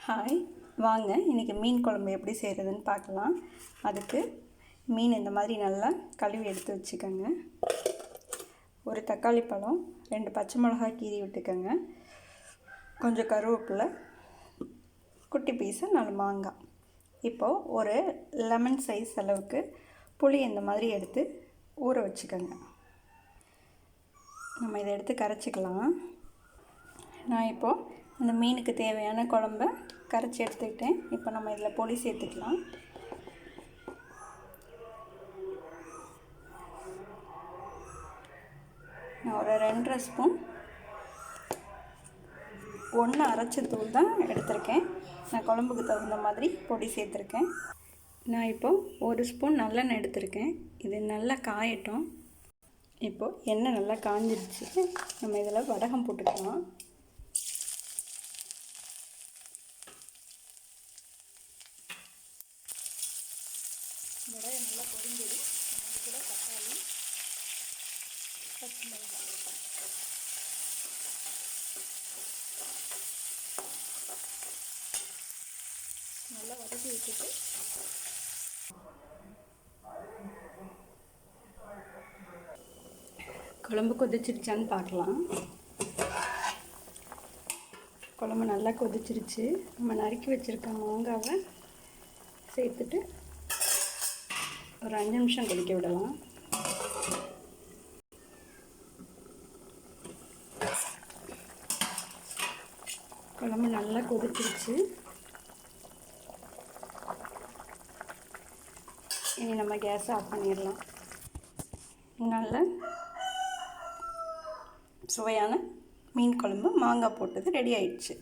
Hi, வாங்க இன்றைக்கி மீன் குழம்பு எப்படி செய்கிறதுன்னு பார்க்கலாம். அதுக்கு மீன் இந்த மாதிரி நல்லா கழுவி எடுத்து வச்சுக்கோங்க. ஒரு தக்காளி பழம், 2 பச்சை மிளகாய் கீறி விட்டுக்கோங்க. கொஞ்சம் கருவேப்பிலை, குட்டி பீஸாக 4 மாங்காய். இப்போது ஒரு லெமன் சைஸ் அளவுக்கு புளி இந்த மாதிரி எடுத்து ஊற வச்சுக்கோங்க. நம்ம இதை எடுத்து கரைச்சிக்கலாம். நான் இப்போது அந்த மீனுக்கு தேவையான குழம்ப கரைச்சி எடுத்துக்கிட்டேன். இப்போ நம்ம இதில் பொடி சேர்த்துக்கலாம். நான் ஒரு 2.5 ஸ்பூன் 1 அரைச்ச தூள் தான் எடுத்திருக்கேன். நான் குழம்புக்கு தகுந்த மாதிரி பொடி சேர்த்துருக்கேன். நான் இப்போது 1 ஸ்பூன் நல்லெண்ணெய் எடுத்திருக்கேன். இது நல்லா காயட்டும். இப்போது எண்ணெய் நல்லா காஞ்சிருச்சு. நம்ம இதில் வடகம் போட்டுக்கலாம். வடகம் நல்லா பொரிஞ்சது. அது கூட தக்காளி, பச்சை மிளகாய், நல்லா வதக்கி விட்டுட்டு குழம்பு கொதிச்சிருச்சான்னு பார்க்கலாம். குழம்பு நல்லா கொதிச்சிருச்சு. நம்ம நறுக்கி வச்சுருக்க மாங்காவை சேர்த்துட்டு ஒரு 5 நிமிஷம் கொதிக்க விடலாம். குழம்பு நல்லா கொதிச்சிருச்சு. இனி நம்ம கேஸை ஆஃப் பண்ணிடலாம். நல்ல சுவையான மீன் குழம்பு மாங்காய் போட்டது ரெடி ஆயிடுச்சு.